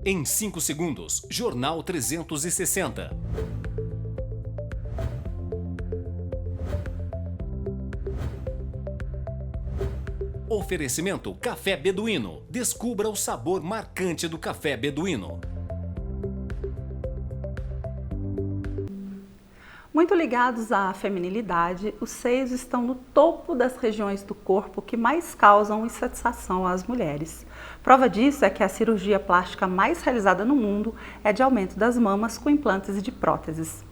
Em 5 segundos, Jornal 360. Oferecimento Café Beduíno. Descubra o sabor marcante do café beduíno. Muito ligados à feminilidade, os seios estão no topo das regiões do corpo que mais causam insatisfação às mulheres. Prova disso é que a cirurgia plástica mais realizada no mundo é de aumento das mamas com implantes de próteses.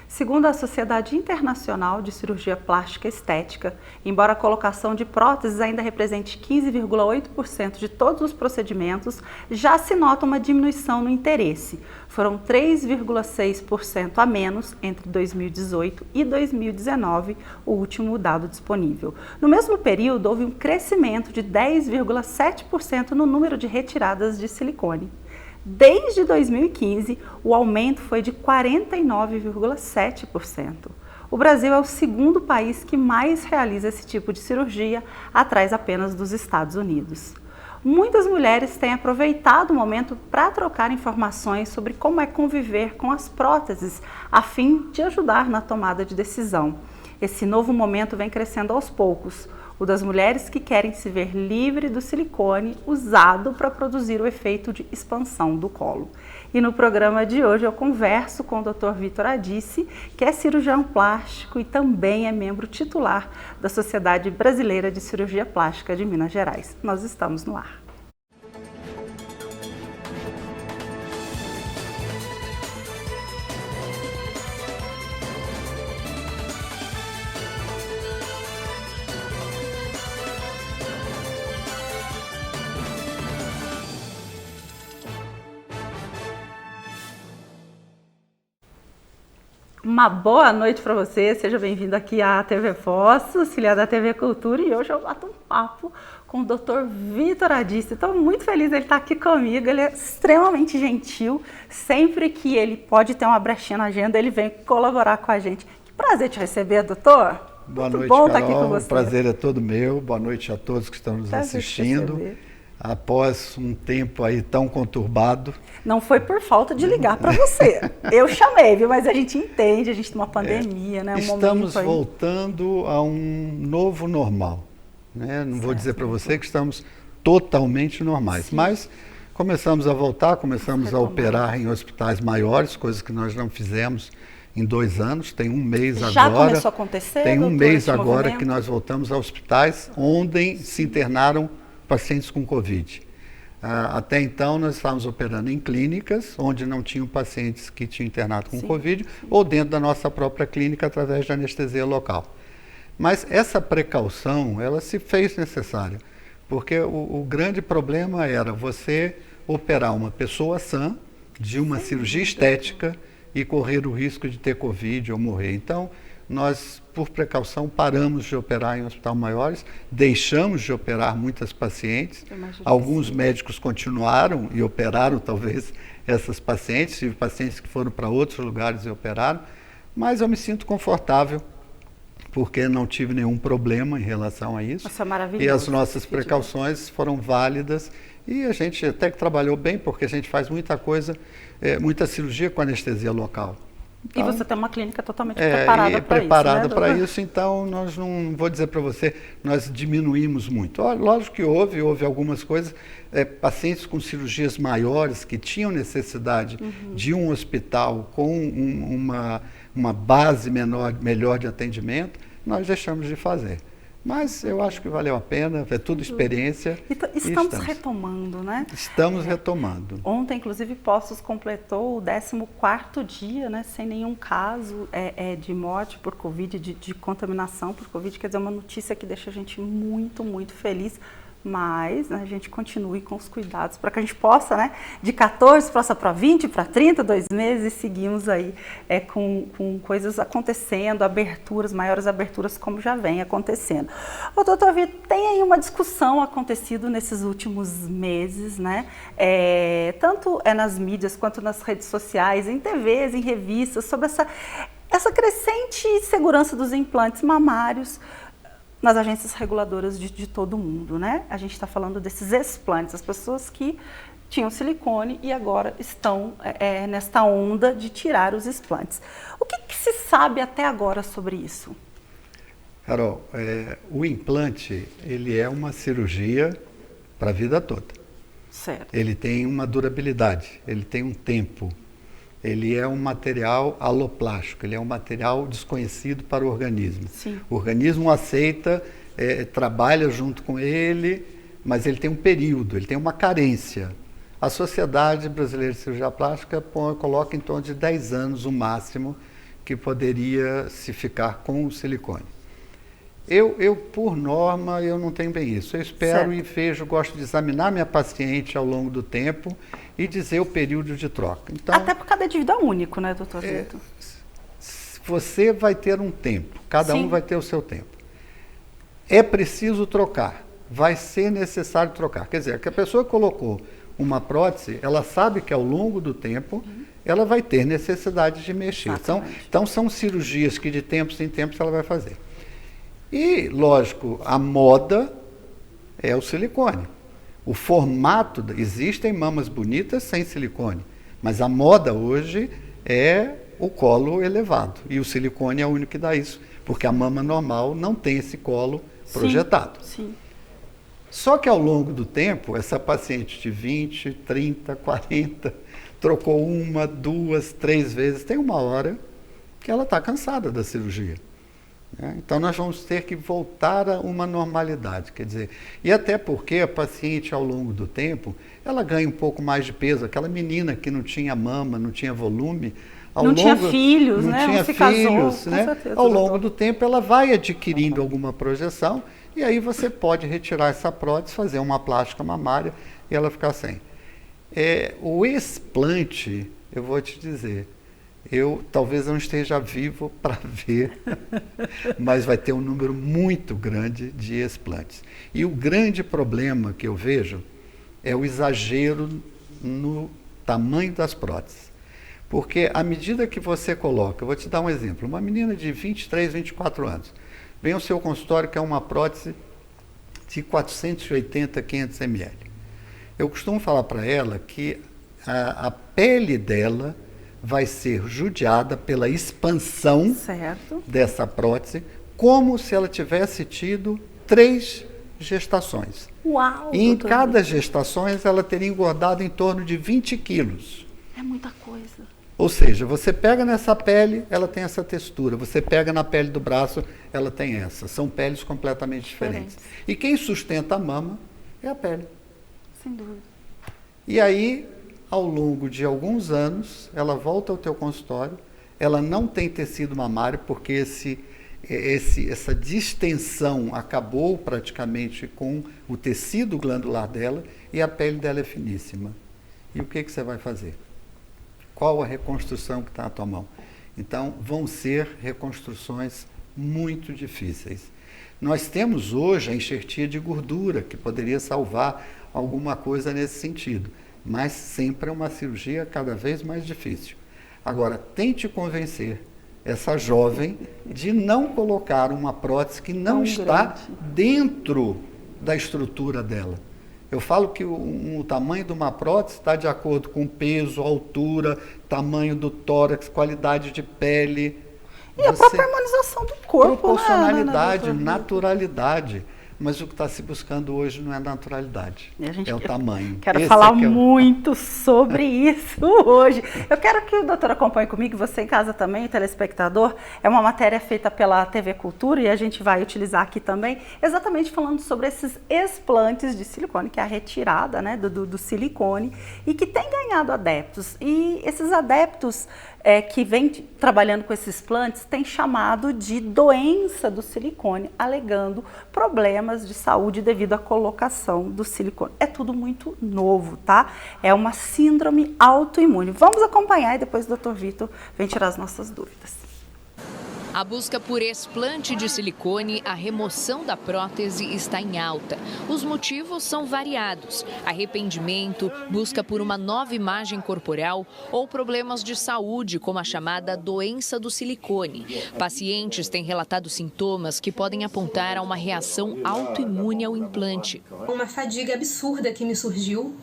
Segundo a Sociedade Internacional de Cirurgia Plástica e Estética, embora a colocação de próteses ainda represente 15,8% de todos os procedimentos, já se nota uma diminuição no interesse. Foram 3,6% a menos entre 2018 e 2019, o último dado disponível. No mesmo período, houve um crescimento de 10,7% no número de retiradas de silicone. Desde 2015, o aumento foi de 49,7%. O Brasil é o segundo país que mais realiza esse tipo de cirurgia, atrás apenas dos Estados Unidos. Muitas mulheres têm aproveitado o momento para trocar informações sobre como é conviver com as próteses, a fim de ajudar na tomada de decisão. Esse novo momento vem crescendo aos poucos. O das mulheres que querem se ver livre do silicone usado para produzir o efeito de expansão do colo. E no programa de hoje eu converso com o Dr. Vitor Adice, que é cirurgião plástico e também é membro titular da Sociedade Brasileira de Cirurgia Plástica de Minas Gerais. Nós estamos no ar. Uma boa noite para você, seja bem-vindo aqui à TV Foz, auxiliar da TV Cultura, e hoje eu bato um papo com o Dr. Vitor Adice. Estou muito feliz de ele estar aqui comigo, ele é extremamente gentil, sempre que ele pode ter uma brechinha na agenda, ele vem colaborar com a gente. Que prazer te receber, doutor. Boa muito noite, bom Carol. Estar aqui com você. O prazer é todo meu, boa noite a todos que estão nos assistindo. Após um tempo aí tão conturbado. Não foi por falta de ligar para você. Eu chamei, viu? Mas a gente entende, a gente tem uma pandemia, né? Estamos voltando a um novo normal. Né? Não vou dizer para você que estamos totalmente normais, mas começamos a voltar, começamos a operar em hospitais maiores, coisas que nós não fizemos em 2 anos. Tem um mês agora. Já começou a acontecer? Tem um mês agora que nós voltamos a hospitais onde se internaram pacientes com Covid. Até então, nós estávamos operando em clínicas, onde não tinham pacientes que tinham internado com Covid, ou dentro da nossa própria clínica, através de anestesia local. Mas essa precaução, ela se fez necessária, porque o grande problema era você operar uma pessoa sã, de uma cirurgia estética, e correr o risco de ter Covid ou morrer. Então, nós, por precaução, paramos de operar em hospitais maiores, deixamos de operar muitas pacientes. Alguns médicos continuaram e operaram, talvez, essas pacientes. Tive pacientes que foram para outros lugares e operaram. Mas eu me sinto confortável, porque não tive nenhum problema em relação a isso. Nossa, maravilhoso. E as nossas precauções foram válidas. E a gente até que trabalhou bem, porque a gente faz muita coisa, muita cirurgia com anestesia local. Então, e você tem uma clínica totalmente preparada para isso, preparada para isso, então nós não vou dizer para você, nós diminuímos muito. Lógico que houve algumas coisas, pacientes com cirurgias maiores que tinham necessidade de um hospital com uma base melhor de atendimento, nós deixamos de fazer. Mas eu acho que valeu a pena, é tudo experiência. Estamos retomando, né? Estamos retomando. Ontem, inclusive, Poços completou o 14º dia, né, sem nenhum caso de morte por Covid, de contaminação por Covid. Quer dizer, uma notícia que deixa a gente muito, muito feliz. Mas, né, a gente continue com os cuidados para que a gente possa, né, de 14 passar para 20, para 30, 2 meses, e seguimos aí com coisas acontecendo, maiores aberturas como já vem acontecendo. Ô, doutor Vitor, tem aí uma discussão acontecido nesses últimos meses, né, tanto nas mídias quanto nas redes sociais, em TVs, em revistas, sobre essa crescente segurança dos implantes mamários nas agências reguladoras de todo mundo, né? A gente está falando desses explantes, as pessoas que tinham silicone e agora estão nesta onda de tirar os implantes. O que se sabe até agora sobre isso? Carol, o implante, ele é uma cirurgia para a vida toda. Certo. Ele tem uma durabilidade, ele tem um tempo. Ele é um material aloplástico, ele é um material desconhecido para o organismo. Sim. O organismo aceita, trabalha junto com ele, mas ele tem um período, ele tem uma carência. A Sociedade Brasileira de Cirurgia Plástica coloca em torno de 10 anos o máximo que poderia se ficar com o silicone. Eu, por norma, eu não tenho bem isso. Eu espero e vejo, gosto de examinar minha paciente ao longo do tempo e dizer o período de troca. Então, até por cada dívida único, né, doutor Vitor? Você vai ter um tempo, cada Sim. um vai ter o seu tempo. É preciso trocar, vai ser necessário trocar. Quer dizer, que a pessoa colocou uma prótese, ela sabe que ao longo do tempo ela vai ter necessidade de mexer. Então são cirurgias que de tempos em tempos ela vai fazer. E, lógico, a moda é o silicone. O formato, existem mamas bonitas sem silicone, mas a moda hoje é o colo elevado. E o silicone é o único que dá isso, porque a mama normal não tem esse colo projetado. Sim. Só que ao longo do tempo, essa paciente de 20, 30, 40, trocou 1, 2, 3 vezes, tem uma hora que ela está cansada da cirurgia. Então, nós vamos ter que voltar a uma normalidade, quer dizer, e até porque a paciente, ao longo do tempo, ela ganha um pouco mais de peso. Aquela menina que não tinha mama, não tinha volume, não tinha filhos, né? Não se casou, né? certeza, ao longo do tempo, ela vai adquirindo alguma projeção, e aí você pode retirar essa prótese, fazer uma plástica mamária e ela ficar sem. O explante, eu vou te dizer, talvez não esteja vivo para ver, mas vai ter um número muito grande de explantes. E o grande problema que eu vejo é o exagero no tamanho das próteses. Porque à medida que você coloca, eu vou te dar um exemplo, uma menina de 23, 24 anos, vem ao seu consultório que é uma prótese de 480, 500 ml. Eu costumo falar para ela que a pele dela vai ser judiada pela expansão dessa prótese, como se ela tivesse tido 3 gestações. Uau! E em cada gestação ela teria engordado em torno de 20 quilos. É muita coisa. Ou seja, você pega nessa pele, ela tem essa textura. Você pega na pele do braço, ela tem essa. São peles completamente diferentes. E quem sustenta a mama é a pele. Sem dúvida. E aí, ao longo de alguns anos, ela volta ao teu consultório, ela não tem tecido mamário, porque essa distensão acabou praticamente com o tecido glandular dela, e a pele dela é finíssima. E o que você vai fazer? Qual a reconstrução que está na tua mão? Então, vão ser reconstruções muito difíceis. Nós temos hoje a enxertia de gordura, que poderia salvar alguma coisa nesse sentido, mas sempre é uma cirurgia cada vez mais difícil. Agora, tente convencer essa jovem de não colocar uma prótese que não está dentro da estrutura dela. Eu falo que o tamanho de uma prótese está de acordo com o peso, altura, tamanho do tórax, qualidade de pele. E a própria harmonização do corpo, proporcionalidade, naturalidade. Mas o que está se buscando hoje não é naturalidade, é o tamanho. Quero falar muito sobre isso hoje. Eu quero que o doutor acompanhe comigo, você em casa também, o telespectador. É uma matéria feita pela TV Cultura e a gente vai utilizar aqui também, exatamente falando sobre esses explantes de silicone, que é a retirada, né, do silicone, e que tem ganhado adeptos. E esses adeptos que vêm trabalhando com esses implantes têm chamado de doença do silicone, alegando problemas de saúde devido à colocação do silicone. É tudo muito novo, tá? É uma síndrome autoimune. Vamos acompanhar e depois o Dr. Vitor vem tirar as nossas dúvidas. A busca por explante de silicone, a remoção da prótese está em alta. Os motivos são variados: arrependimento, busca por uma nova imagem corporal ou problemas de saúde, como a chamada doença do silicone. Pacientes têm relatado sintomas que podem apontar a uma reação autoimune ao implante. Uma fadiga absurda que me surgiu.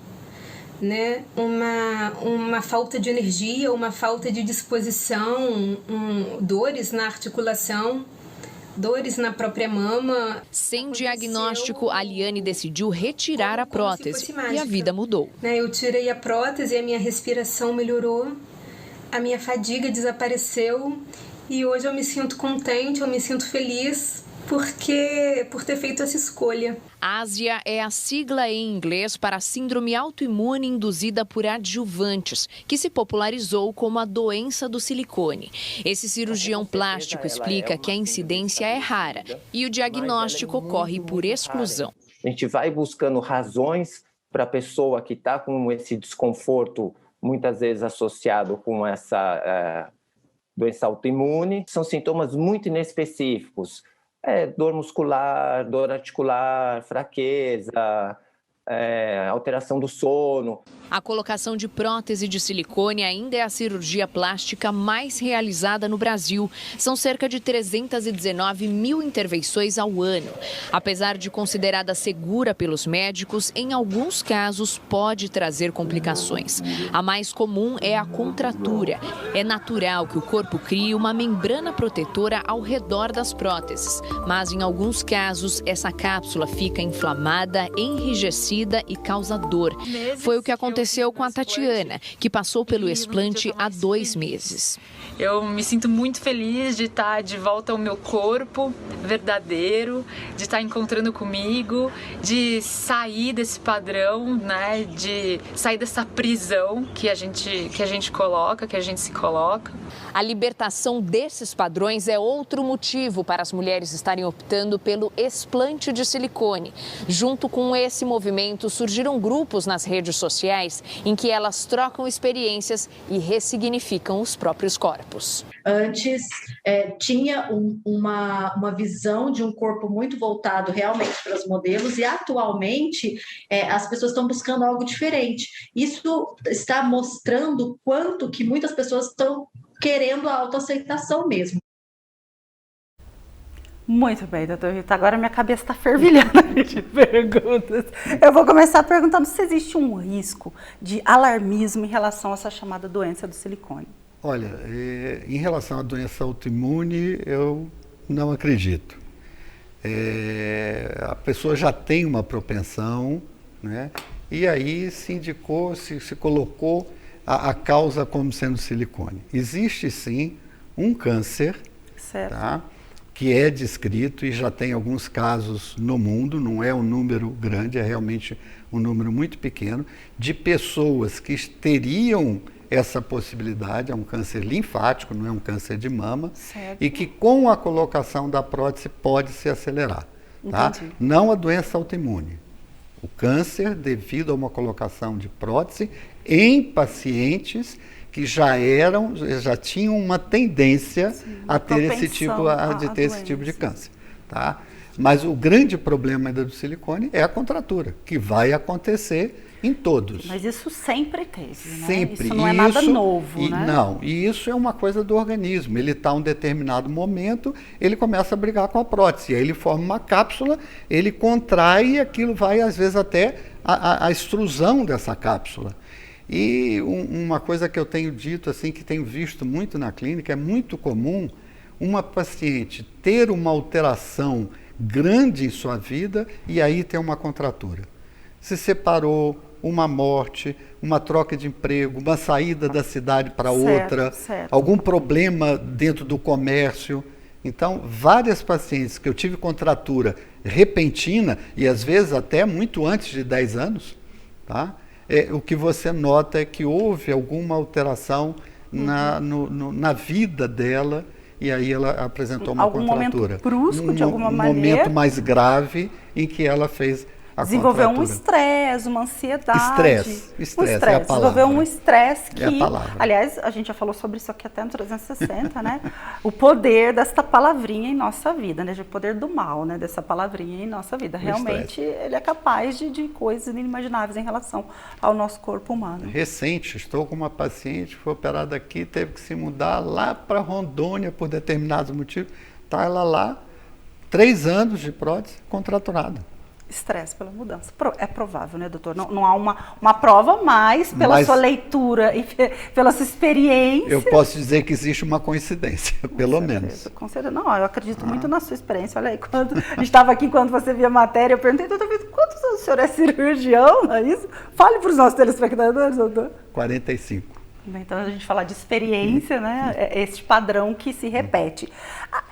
né, uma falta de energia, uma falta de disposição, dores na articulação, dores na própria mama. Sem diagnóstico, a Liane decidiu retirar a prótese e a vida mudou. Eu tirei a prótese e a minha respiração melhorou, a minha fadiga desapareceu e hoje eu me sinto contente, eu me sinto feliz por ter feito essa escolha. Ásia é a sigla em inglês para a síndrome autoimune induzida por adjuvantes, que se popularizou como a doença do silicone. Esse cirurgião plástico explica que a incidência é rara e o diagnóstico ocorre por exclusão. A gente vai buscando razões para a pessoa que está com esse desconforto, muitas vezes associado com essa doença autoimune. São sintomas muito inespecíficos. Dor muscular, dor articular, fraqueza, alteração do sono. A colocação de prótese de silicone ainda é a cirurgia plástica mais realizada no Brasil. São cerca de 319 mil intervenções ao ano. Apesar de considerada segura pelos médicos, em alguns casos pode trazer complicações. A mais comum é a contratura. É natural que o corpo crie uma membrana protetora ao redor das próteses, mas em alguns casos essa cápsula fica inflamada, enrijecida e causa dor. Foi o que aconteceu com a Tatiana, que passou pelo explante há 2 meses. Eu me sinto muito feliz de estar de volta ao meu corpo verdadeiro, de estar encontrando comigo, de sair desse padrão, né, de sair dessa prisão que a gente coloca, que a gente se coloca. A libertação desses padrões é outro motivo para as mulheres estarem optando pelo explante de silicone. Junto com esse movimento, surgiram grupos nas redes sociais em que elas trocam experiências e ressignificam os próprios corpos. Antes tinha uma visão de um corpo muito voltado realmente para os modelos e atualmente as pessoas estão buscando algo diferente. Isso está mostrando o quanto que muitas pessoas estão querendo a autoaceitação mesmo. Muito bem, doutor Rita. Agora minha cabeça está fervilhando de perguntas. Eu vou começar perguntando se existe um risco de alarmismo em relação a essa chamada doença do silicone. Olha, em relação à doença autoimune, eu não acredito. A pessoa já tem uma propensão, né? E aí se indicou, se colocou a causa como sendo silicone. Existe sim um câncer, tá? Que é descrito e já tem alguns casos no mundo, não é um número grande, é realmente um número muito pequeno, de pessoas que teriam essa possibilidade, é um câncer linfático, não é um câncer de mama, e que com a colocação da prótese pode se acelerar. Tá? Não a doença autoimune. O câncer devido a uma colocação de prótese em pacientes que já tinham uma tendência a ter esse tipo de câncer. Tá? Mas o grande problema do silicone é a contratura, que vai acontecer em todos. Mas isso sempre teve, né? Sempre. Isso não é nada novo, né? Não, e isso é uma coisa do organismo. Ele está em um determinado momento, ele começa a brigar com a prótese, aí ele forma uma cápsula, ele contrai e aquilo vai, às vezes, até a extrusão dessa cápsula. E uma coisa que eu tenho dito, assim, que tenho visto muito na clínica, é muito comum uma paciente ter uma alteração grande em sua vida e aí ter uma contratura. Se separou, uma morte, uma troca de emprego, uma saída da cidade para outra, algum problema dentro do comércio. Então, várias pacientes que eu tive contratura repentina, e às vezes até muito antes de 10 anos, tá? O que você nota é que houve alguma alteração na vida dela, e aí ela apresentou uma contratura. Momento brusco, de alguma maneira. Um momento mais grave em que ela fez desenvolveu um estresse, uma ansiedade. Estresse é a palavra. Desenvolveu um estresse que, palavra. Aliás, a gente já falou sobre isso aqui até no 360, né? O poder desta palavrinha em nossa vida, né? O poder do mal, né? Dessa palavrinha em nossa vida. Realmente, ele é capaz de coisas inimagináveis em relação ao nosso corpo humano. Recente, estou com uma paciente que foi operada aqui, teve que se mudar lá para Rondônia por determinados motivos. Está ela lá, 3 anos de prótese, contraturada. Estresse pela mudança. É provável, né, doutor? Não há uma prova, mas pela sua leitura e pela sua experiência... Eu posso dizer que existe uma coincidência, pelo menos. Com certeza. Não, eu acredito muito na sua experiência. Olha aí, quando a gente estava aqui, quando você via a matéria, eu perguntei, doutor Vitor, quantos anos o senhor é cirurgião? Não é isso? Fale para os nossos telespectadores, doutor. 45. Então, a gente falar de experiência, né? É esse padrão que se repete.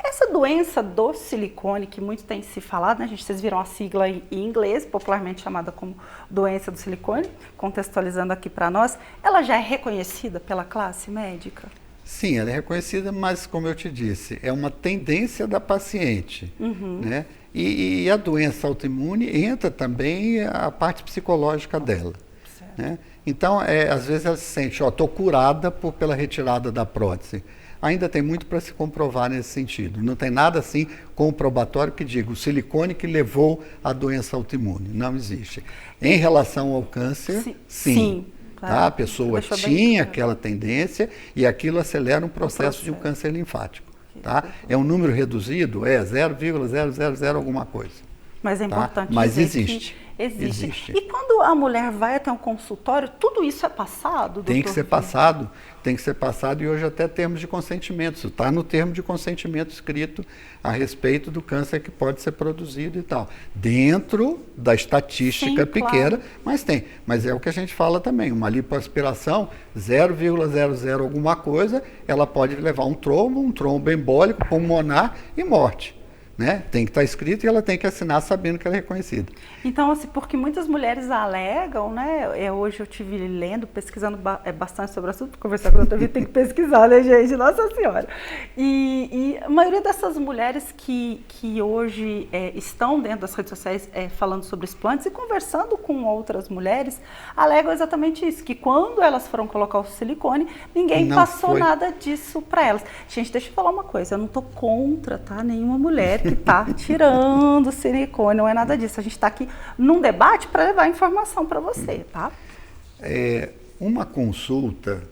Essa doença do silicone, que muito tem se falado, né? Vocês viram a sigla em inglês, popularmente chamada como doença do silicone, contextualizando aqui para nós, ela já é reconhecida pela classe médica? Sim, ela é reconhecida, mas, como eu te disse, é uma tendência da paciente, né? E a doença autoimune entra também a parte psicológica dela, né? Então, às vezes ela se sente, estou curada pela retirada da prótese. Ainda tem muito para se comprovar nesse sentido. Não tem nada assim comprobatório que diga o silicone que levou à doença autoimune. Não existe. Em relação ao câncer, sim. Claro. Tá? A pessoa tinha aquela tendência e aquilo acelera um processo de um câncer linfático. Tá? É um número reduzido? 0,000 alguma coisa. Mas é importante Mas dizer existe. Que existe. E quando a mulher vai até um consultório, tudo isso é passado, doutor? Tem que ser passado, e hoje até termos de consentimento. Isso está no termo de consentimento escrito a respeito do câncer que pode ser produzido e tal. Dentro da estatística pequena, mas tem. Mas é o que a gente fala também, uma lipoaspiração 0,00 alguma coisa, ela pode levar um trombo embólico, pulmonar e morte. Né? Tem que estar escrito e ela tem que assinar sabendo que ela é reconhecida. Então, assim, porque muitas mulheres alegam, né? Hoje eu estive lendo, pesquisando bastante sobre o assunto, para conversar com a doutora Vitor, tem que pesquisar, né, gente? Nossa Senhora! E a maioria dessas mulheres que hoje estão dentro das redes sociais falando sobre implantes e conversando com outras mulheres, alegam exatamente isso, que quando elas foram colocar o silicone, ninguém passou nada disso para elas. Gente, deixa eu falar uma coisa, eu não estou contra, tá? Nenhuma mulher que está tirando silicone, não é nada disso. A gente está aqui num debate para levar informação para você, tá? Uma consulta,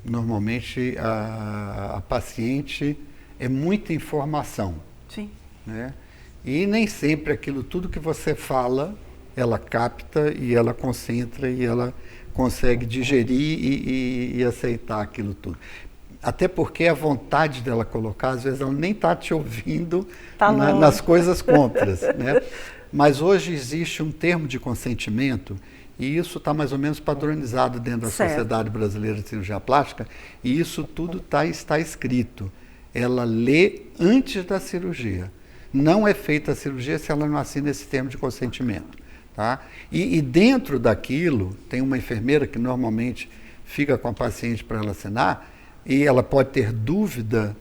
normalmente a paciente é muita informação. Sim. Né? E nem sempre tudo que você fala, ela capta e ela concentra e ela consegue digerir e aceitar aquilo tudo. Até porque a vontade dela colocar, às vezes ela nem está te ouvindo nas coisas contras, né? Mas hoje existe um termo de consentimento e isso está mais ou menos padronizado dentro da Sociedade Brasileira de Cirurgia Plástica e isso tudo está escrito. Ela lê antes da cirurgia. Não é feita a cirurgia se ela não assina esse termo de consentimento. Tá? E dentro daquilo, tem uma enfermeira que normalmente fica com a paciente para ela assinar, e ela pode ter dúvida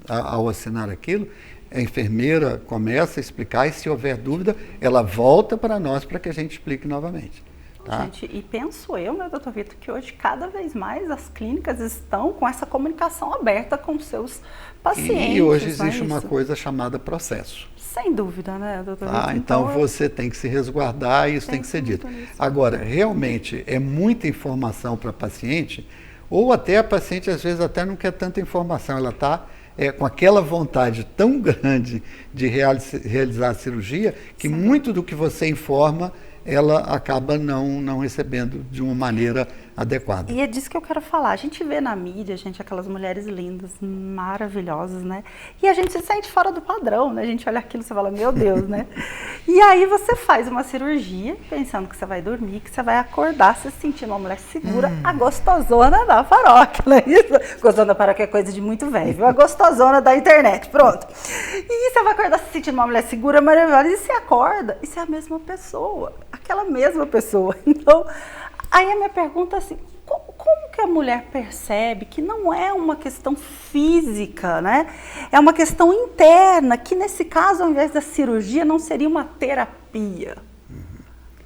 ao assinar aquilo, a enfermeira começa a explicar e se houver dúvida, ela volta para nós para que a gente explique novamente. Tá? Gente, e penso eu, né, doutor Vitor, que hoje cada vez mais as clínicas estão com essa comunicação aberta com seus pacientes. E hoje existe uma coisa chamada processo. Sem dúvida, né, doutor Vitor? Então você tem que se resguardar e isso tem que ser dito. Agora, realmente é muita informação para a paciente, ou até a paciente às vezes até não quer tanta informação, ela está com aquela vontade tão grande de realizar a cirurgia, que muito do que você informa, ela acaba não recebendo de uma maneira adequada. E é disso que eu quero falar. A gente vê na mídia, gente, aquelas mulheres lindas, maravilhosas, né? E a gente se sente fora do padrão, né? A gente olha aquilo e você fala, meu Deus, né? E aí você faz uma cirurgia, pensando que você vai dormir, que você vai acordar se sentindo uma mulher segura, a gostosona da paróquia, não é isso? Gostosona da paróquia é coisa de muito velho, viu? A gostosona da internet, pronto. E você vai acordar se sentindo uma mulher segura, maravilhosa, e você acorda, e você é a mesma pessoa, aquela mesma pessoa. Então, aí a minha pergunta é assim, como que a mulher percebe que não é uma questão física, né? É uma questão interna, que nesse caso, ao invés da cirurgia, não seria uma terapia?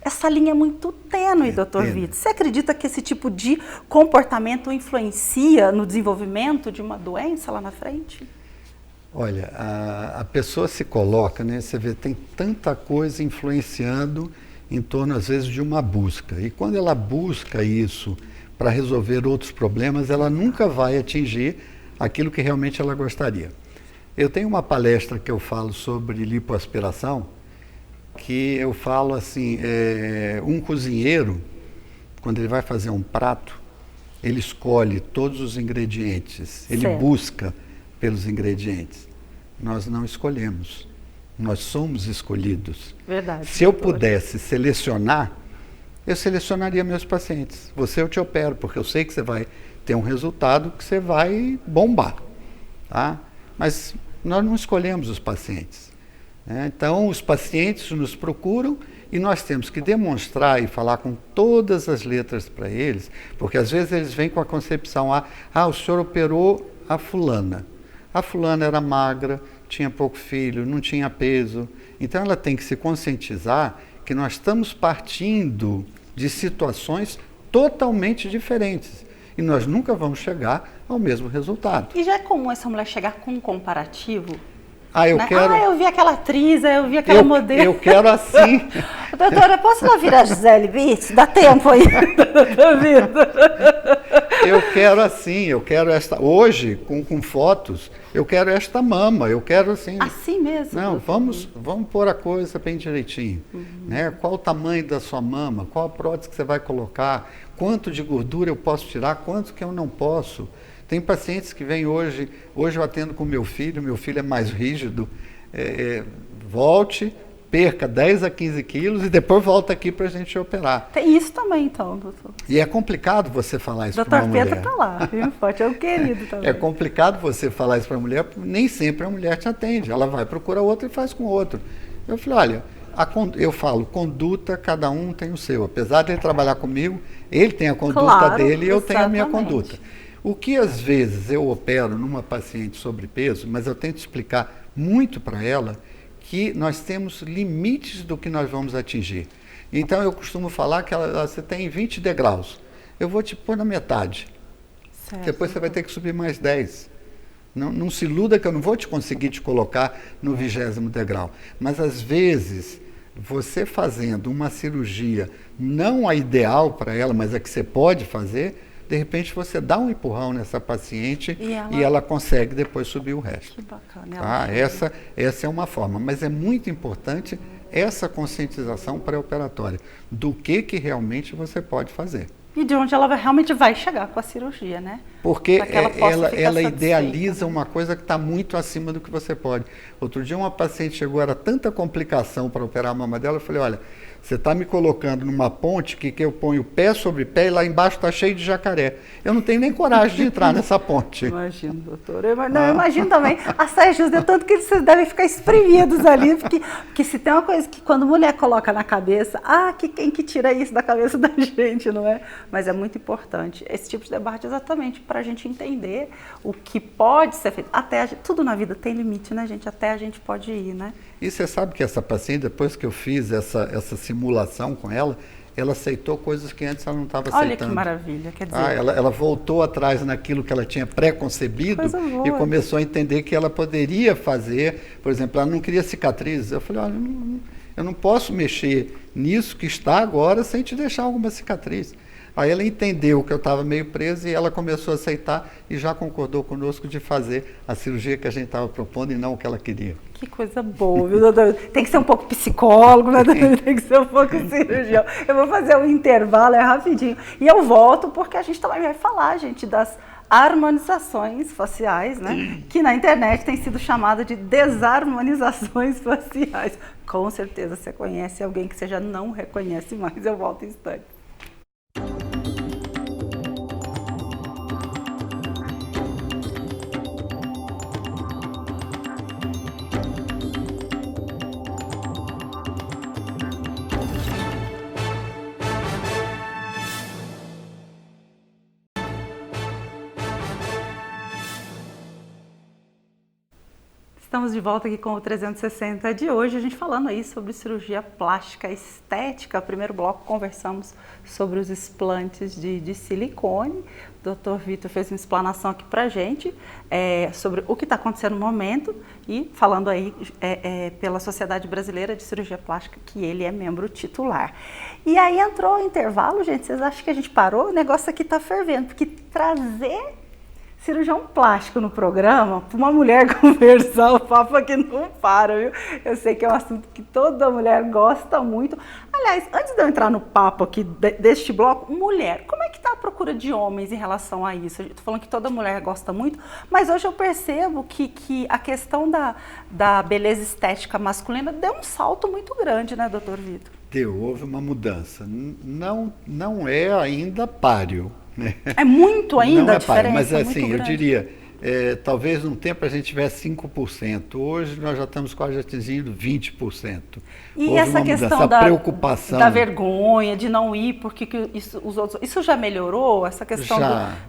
Essa linha é muito tênue, doutor Vitor. Você acredita que esse tipo de comportamento influencia no desenvolvimento de uma doença lá na frente? Olha, a pessoa se coloca, né? Você vê, tem tanta coisa influenciando em torno, às vezes, de uma busca. E quando ela busca isso para resolver outros problemas, ela nunca vai atingir aquilo que realmente ela gostaria. Eu tenho uma palestra que eu falo sobre lipoaspiração. que eu falo assim, um cozinheiro, quando ele vai fazer um prato, ele escolhe todos os ingredientes, ele busca pelos ingredientes. Nós não escolhemos, nós somos escolhidos. Verdade. Se eu pudesse selecionar, eu selecionaria meus pacientes. Você eu te opero, porque eu sei que você vai ter um resultado que você vai bombar. Tá? Mas nós não escolhemos os pacientes. Né? Então, os pacientes nos procuram e nós temos que demonstrar e falar com todas as letras para eles, porque às vezes eles vêm com a concepção, o senhor operou a fulana. A fulana era magra, tinha pouco filho, não tinha peso. Então, ela tem que se conscientizar que nós estamos partindo de situações totalmente diferentes. E nós nunca vamos chegar ao mesmo resultado. E já é comum essa mulher chegar com um comparativo? Eu quero... eu vi aquela atriz, eu vi aquela modelo. Eu quero assim. Doutora, posso lá virar Gisele Bündchen? Dá tempo aí. Eu quero assim, eu quero esta... Hoje, com fotos, eu quero esta mama, eu quero assim... Assim mesmo? Não, vamos pôr a coisa bem direitinho. Né? Qual o tamanho da sua mama? Qual a prótese que você vai colocar? Quanto de gordura eu posso tirar? Quanto que eu não posso? Tem pacientes que vêm hoje eu atendo com meu filho é mais rígido, volte, perca 10 a 15 quilos e depois volta aqui para a gente operar. Tem isso também então, doutor? E é complicado você falar isso para uma mulher. Doutor Pedro está lá, viu? Forte, é um querido também. É complicado você falar isso para a mulher, porque nem sempre a mulher te atende, ela vai procurar outro e faz com outro. Eu falei, olha, eu falo, conduta, cada um tem o seu. Apesar de ele trabalhar comigo, ele tem a conduta dele e eu tenho a minha conduta. O que às vezes eu opero numa paciente sobrepeso, mas eu tento explicar muito para ela que nós temos limites do que nós vamos atingir. Então eu costumo falar que você tem 20 degraus, eu vou te pôr na metade. Certo. Depois você vai ter que subir mais 10. Não se iluda que eu não vou conseguir te colocar no 20º degrau. Mas às vezes, você fazendo uma cirurgia, não a ideal para ela, mas a que você pode fazer, de repente você dá um empurrão nessa paciente e ela consegue depois subir o resto. Que bacana. Tá? Essa é uma forma, mas é muito importante essa conscientização pré-operatória do que realmente você pode fazer. E de onde ela realmente vai chegar com a cirurgia, né? Porque ela idealiza uma coisa que está muito acima do que você pode. Outro dia uma paciente chegou, era tanta complicação para operar a mama dela, eu falei, olha, você está me colocando numa ponte que eu ponho pé sobre pé e lá embaixo está cheio de jacaré. Eu não tenho nem coragem de entrar nessa ponte. Imagino, doutor. Eu imagino também as saias de tanto que vocês devem ficar espremidos ali, porque se tem uma coisa que quando mulher coloca na cabeça, quem que tira isso da cabeça da gente, não é? Mas é muito importante esse tipo de debate exatamente para a gente entender o que pode ser feito. Tudo na vida tem limite, né, gente? Até a gente pode ir, né? E você sabe que essa paciente, depois que eu fiz essa simulação com ela aceitou coisas que antes ela não estava aceitando. Olha que maravilha, quer dizer... Ela voltou atrás naquilo que ela tinha pré-concebido e começou a entender que ela poderia fazer, por exemplo, ela não queria cicatrizes. Eu falei, olha, eu não posso mexer nisso que está agora sem te deixar alguma cicatriz. Aí ela entendeu que eu estava meio preso e ela começou a aceitar e já concordou conosco de fazer a cirurgia que a gente estava propondo e não o que ela queria. Que coisa boa, viu, doutor? Tem que ser um pouco psicólogo, né? Tem que ser um pouco cirurgião. Eu vou fazer um intervalo, rapidinho. E eu volto porque a gente também vai falar, gente, das harmonizações faciais, né? Que na internet tem sido chamada de desarmonizações faciais. Com certeza você conhece alguém que você já não reconhece mais. Eu volto em instante. Estamos de volta aqui com o 360 de hoje, a gente falando aí sobre cirurgia plástica estética. No primeiro bloco conversamos sobre os implantes de silicone. O Dr. Vitor fez uma explanação aqui pra gente sobre o que está acontecendo no momento e falando aí pela Sociedade Brasileira de Cirurgia Plástica, que ele é membro titular. E aí entrou o intervalo, gente, vocês acham que a gente parou? O negócio aqui está fervendo, porque trazer Cirurgião plástico no programa, para uma mulher conversar, o papo aqui não para, viu? Eu sei que é um assunto que toda mulher gosta muito. Aliás, antes de eu entrar no papo aqui deste bloco, mulher, como é que está a procura de homens em relação a isso? Eu estou falando que toda mulher gosta muito, mas hoje eu percebo que a questão da beleza estética masculina deu um salto muito grande, né, doutor Vitor? Houve uma mudança. Não é ainda páreo. Né? É muito ainda não é diferente. Páreo, mas assim, eu diria, talvez num tempo a gente tivesse 5%. Hoje nós já estamos quase atingindo 20%. E houve essa questão preocupação da vergonha, de não ir, porque os outros... Isso já melhorou? Essa questão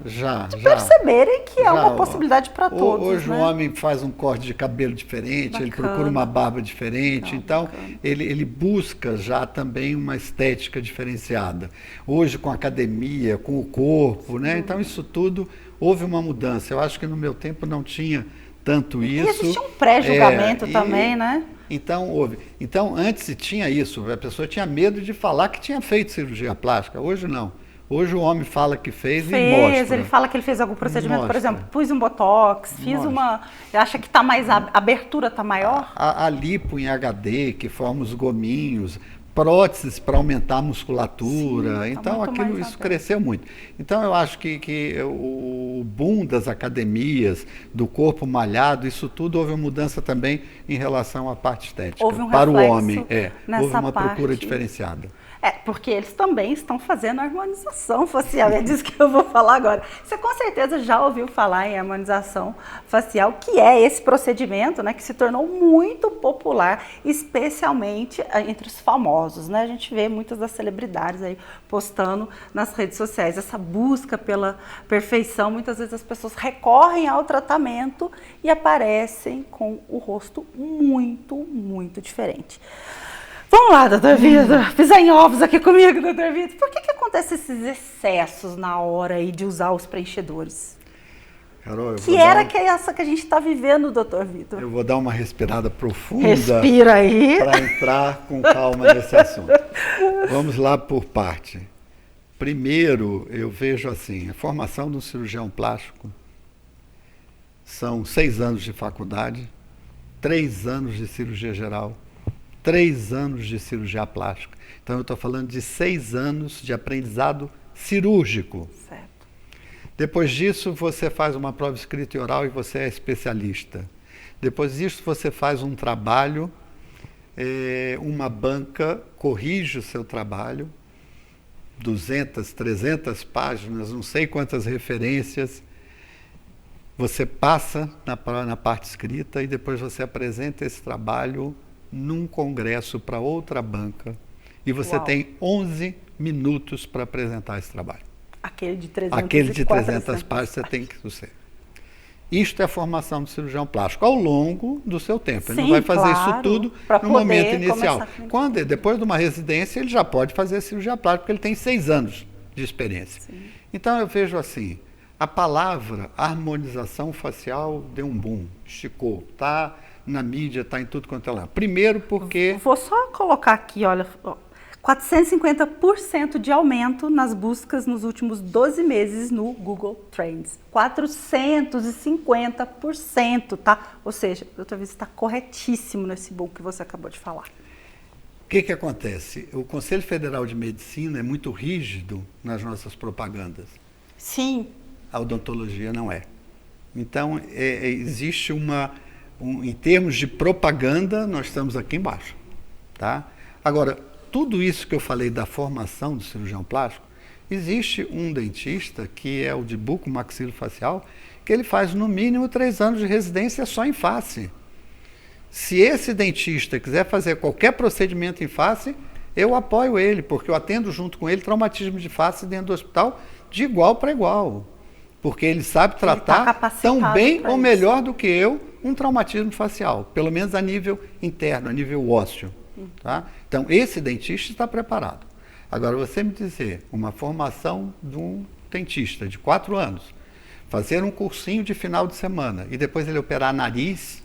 de perceberem que é uma possibilidade para todos. Hoje, né? O homem faz um corte de cabelo diferente, bacana. Ele procura uma barba diferente, então ele busca já também uma estética diferenciada. Hoje, com a academia, com o corpo, né? Então isso tudo houve uma mudança. Eu acho que no meu tempo não tinha tanto isso. E existia um pré-julgamento também, né? Então, houve. Então, antes tinha isso, a pessoa tinha medo de falar que tinha feito cirurgia plástica. Hoje não. Hoje o homem fala que fez e mostra. Ele fala que ele fez algum procedimento, por exemplo, pus um botox, fiz uma... Acha que está mais... A abertura está maior? A lipo em HD, que forma os gominhos, próteses para aumentar a musculatura. Sim, então, isso cresceu muito. Então, eu acho que o boom das academias, do corpo malhado, isso tudo houve uma mudança também em relação à parte estética. Houve um para o reflexo homem, houve uma parte... procura diferenciada. Porque eles também estão fazendo harmonização facial, é disso que eu vou falar agora. Você com certeza já ouviu falar em harmonização facial, que é esse procedimento, né, que se tornou muito popular, especialmente entre os famosos, né? A gente vê muitas das celebridades aí postando nas redes sociais. Essa busca pela perfeição, muitas vezes as pessoas recorrem ao tratamento e aparecem com o rosto muito, muito diferente. Vamos lá, doutor Vitor, pisar em ovos aqui comigo, doutor Vitor. Por que acontecem esses excessos na hora aí de usar os preenchedores? Carol, essa que a gente está vivendo, doutor Vitor. Eu vou dar uma respirada profunda. Respira aí. Para entrar com calma nesse assunto. Vamos lá por parte. Primeiro, eu vejo assim, a formação de um cirurgião plástico são 6 anos de faculdade, 3 anos de cirurgia geral, 3 anos de cirurgia plástica. Então, eu estou falando de 6 anos de aprendizado cirúrgico. Certo. Depois disso, você faz uma prova escrita e oral e você é especialista. Depois disso, você faz um trabalho, uma banca corrige o seu trabalho, 200, 300 páginas, não sei quantas referências. Você passa na parte escrita e depois você apresenta esse trabalho num congresso para outra banca e você tem 11 minutos para apresentar esse trabalho. Aquele de 300, Aquele de 300 páginas você tem que suceder. Isto é formação de cirurgião plástico ao longo do seu tempo. Ele não vai fazer isso tudo no momento inicial. Depois de uma residência, ele já pode fazer cirurgia plástica, porque ele tem 6 anos de experiência. Sim. Então, eu vejo assim, a palavra harmonização facial deu um boom, esticou, está na mídia, está em tudo quanto é lá. Primeiro porque... Vou só colocar aqui, olha, 450% de aumento nas buscas nos últimos 12 meses no Google Trends. 450%, tá? Ou seja, doutor Vitor, está corretíssimo nesse boom que você acabou de falar. O que acontece? O Conselho Federal de Medicina é muito rígido nas nossas propagandas. Sim. A odontologia não é. Então, existe em termos de propaganda, nós estamos aqui embaixo. Tá? Agora, tudo isso que eu falei da formação do cirurgião plástico, existe um dentista, que é o de bucomaxilofacial, que ele faz no mínimo 3 anos de residência só em face. Se esse dentista quiser fazer qualquer procedimento em face, eu apoio ele, porque eu atendo junto com ele traumatismo de face dentro do hospital de igual para igual. Porque ele sabe tratar tão bem ou melhor do que eu um traumatismo facial, pelo menos a nível interno, a nível ósseo. Tá? Então, esse dentista está preparado. Agora, você me dizer, uma formação de um dentista de 4 anos, fazer um cursinho de final de semana e depois ele operar nariz,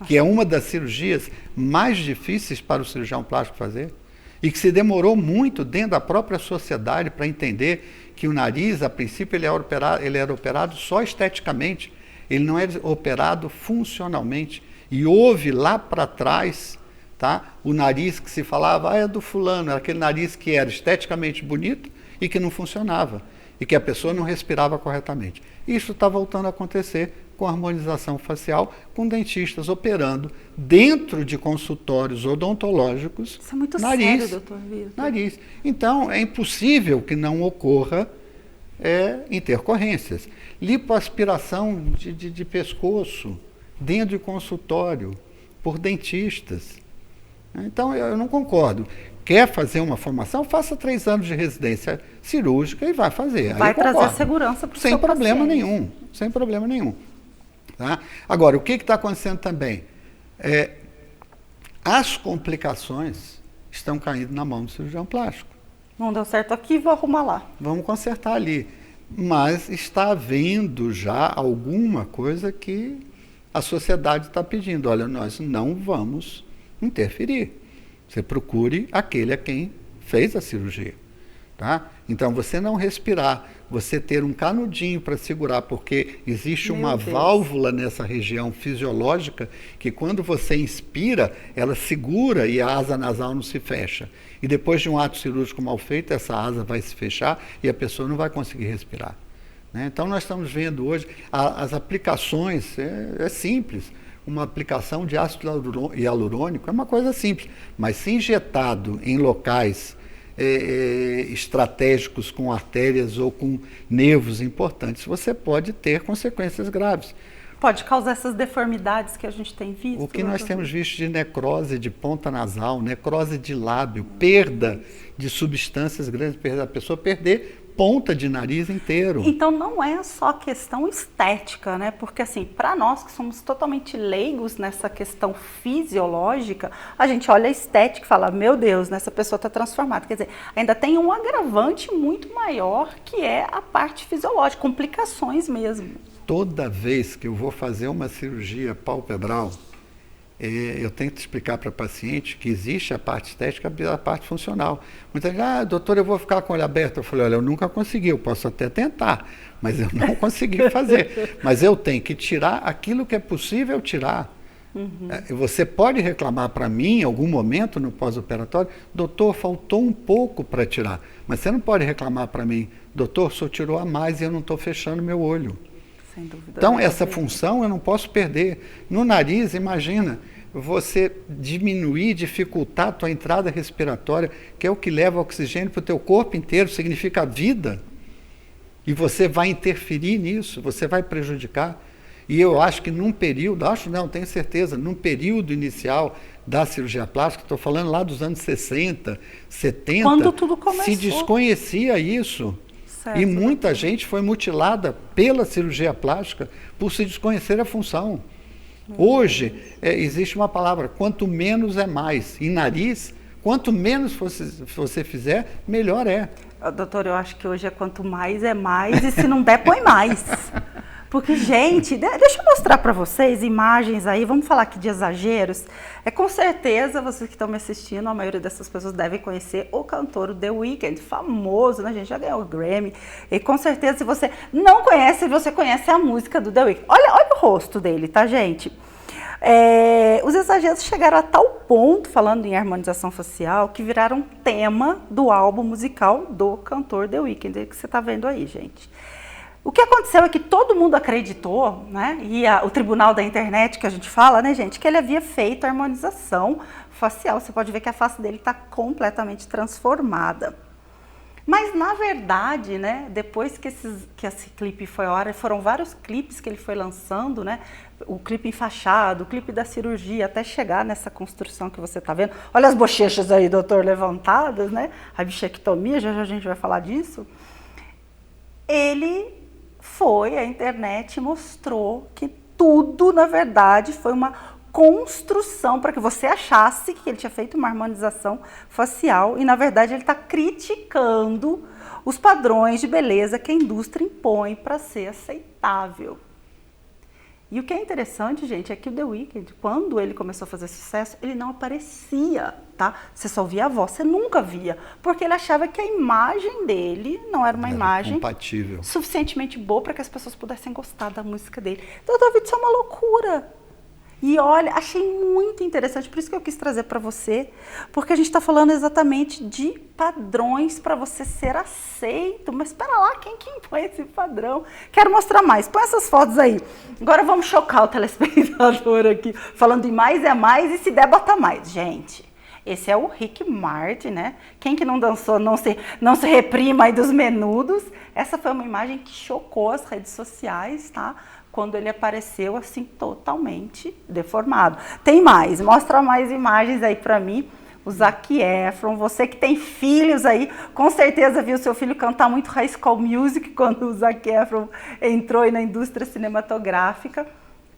que é uma das cirurgias mais difíceis para o cirurgião plástico fazer, E que se demorou muito dentro da própria sociedade para entender que o nariz, a princípio, ele era operado só esteticamente, ele não era operado funcionalmente. E houve lá para trás, tá, o nariz que se falava, é do fulano, era aquele nariz que era esteticamente bonito e que não funcionava, e que a pessoa não respirava corretamente. Isso está voltando a acontecer com a harmonização facial, com dentistas operando dentro de consultórios odontológicos. Isso é muito nariz, sério, doutor Vitor. Nariz. Então, é impossível que não ocorra intercorrências. Lipoaspiração de pescoço dentro de consultório por dentistas. Então, eu não concordo. Quer fazer uma formação? Faça 3 anos de residência cirúrgica e vai fazer. Vai trazer segurança para o seu paciente. Sem problema nenhum. Tá? Agora, o que está acontecendo também? As complicações estão caindo na mão do cirurgião plástico. Não deu certo aqui, vou arrumar lá. Vamos consertar ali. Mas está havendo já alguma coisa que a sociedade está pedindo. Olha, nós não vamos interferir. Você procure aquele a quem fez a cirurgia. Tá? Então, você não respirar, você ter um canudinho para segurar, porque existe uma válvula nessa região fisiológica que quando você inspira, ela segura e a asa nasal não se fecha. E depois de um ato cirúrgico mal feito, essa asa vai se fechar e a pessoa não vai conseguir respirar. Né? Então, nós estamos vendo hoje as aplicações, é simples. Uma aplicação de ácido hialurônico é uma coisa simples, mas se injetado em locais estratégicos com artérias ou com nervos importantes, você pode ter consequências graves. Pode causar essas deformidades que a gente tem visto. O que nós temos visto de necrose de ponta nasal, necrose de lábio, perda de substâncias grandes, a pessoa perder ponta de nariz inteiro. Então não é só questão estética, né? Porque assim, para nós que somos totalmente leigos nessa questão fisiológica, a gente olha a estética e fala, meu Deus, essa pessoa está transformada. Quer dizer, ainda tem um agravante muito maior que é a parte fisiológica, complicações mesmo. Toda vez que eu vou fazer uma cirurgia palpebral, eu tento explicar para a paciente que existe a parte estética e a parte funcional. Muita gente, doutor, eu vou ficar com o olho aberto. Eu falei, olha, eu nunca consegui, eu posso até tentar, mas eu não consegui fazer. Mas eu tenho que tirar aquilo que é possível tirar. Você pode reclamar para mim, em algum momento no pós-operatório, doutor, faltou um pouco para tirar. Mas você não pode reclamar para mim, doutor, o senhor tirou a mais e eu não estou fechando meu olho. Então, essa função eu não posso perder. No nariz, imagina, você diminuir, dificultar a tua entrada respiratória, que é o que leva oxigênio para o teu corpo inteiro, significa vida. E você vai interferir nisso, você vai prejudicar. E eu acho que num período, tenho certeza, num período inicial da cirurgia plástica, estou falando lá dos anos 60, 70, quando tudo começou, se desconhecia isso. E muita gente foi mutilada pela cirurgia plástica por se desconhecer a função. Hoje, existe uma palavra, quanto menos é mais. Em nariz, quanto menos você fizer, melhor é. Doutor, eu acho que hoje é quanto mais é mais e se não der, põe mais. Porque, gente, deixa eu mostrar para vocês imagens aí, vamos falar aqui de exageros. Com certeza, vocês que estão me assistindo, a maioria dessas pessoas devem conhecer o cantor The Weeknd, famoso, né, gente? Já ganhou o Grammy. E com certeza, se você não conhece, você conhece a música do The Weeknd. Olha o rosto dele, tá, gente? Os exageros chegaram a tal ponto, falando em harmonização facial, que viraram tema do álbum musical do cantor The Weeknd, que você está vendo aí, gente. O que aconteceu é que todo mundo acreditou, né, e o tribunal da internet que a gente fala, né, gente, que ele havia feito a harmonização facial. Você pode ver que a face dele está completamente transformada. Mas, na verdade, né, depois que esse clipe foi ao ar, foram vários clipes que ele foi lançando, né, o clipe enfaixado, o clipe da cirurgia, até chegar nessa construção que você está vendo. Olha as bochechas aí, doutor, levantadas, né, a bichectomia, já a gente vai falar disso. A internet mostrou que tudo, na verdade, foi uma construção para que você achasse que ele tinha feito uma harmonização facial e, na verdade, ele está criticando os padrões de beleza que a indústria impõe para ser aceitável. E o que é interessante, gente, é que o The Weeknd, quando ele começou a fazer sucesso, ele não aparecia, tá? Você só via a voz, você nunca via. Porque ele achava que a imagem dele não era uma imagem compatível, suficientemente boa para que as pessoas pudessem gostar da música dele. Então, David, isso é uma loucura. E olha, achei muito interessante, por isso que eu quis trazer para você, porque a gente está falando exatamente de padrões para você ser aceito. Mas espera lá, quem que impõe esse padrão? Quero mostrar mais, põe essas fotos aí. Agora vamos chocar o telespectador aqui, falando em mais é mais e se der, bota mais. Gente, esse é o Rick Martin, né? Quem que não dançou, não se reprima aí dos menudos. Essa foi uma imagem que chocou as redes sociais, tá? Quando ele apareceu assim totalmente deformado. Tem mais, mostra mais imagens aí para mim. O Zac Efron, você que tem filhos aí, com certeza viu seu filho cantar muito High School Music quando o Zac Efron entrou aí na indústria cinematográfica.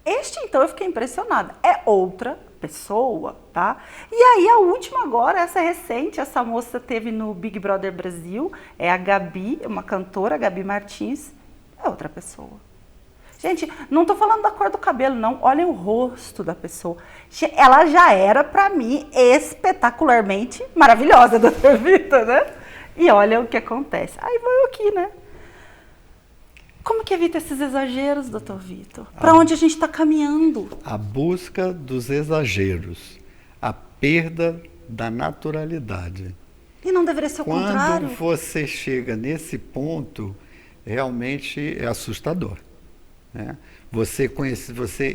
Este, então, eu fiquei impressionada. É outra pessoa, tá? E aí, a última agora, essa recente, essa moça teve no Big Brother Brasil, é a Gabi, uma cantora, Gabi Martins, é outra pessoa. Gente, não tô falando da cor do cabelo, não. Olhem o rosto da pessoa. Ela já era, para mim, espetacularmente maravilhosa, doutor Vitor, né? E olha o que acontece. Aí vou eu aqui, né? Como que evita esses exageros, doutor Vitor? Para onde a gente está caminhando? A busca dos exageros. A perda da naturalidade. E não deveria ser o contrário? Quando você chega nesse ponto, realmente é assustador. Né? Você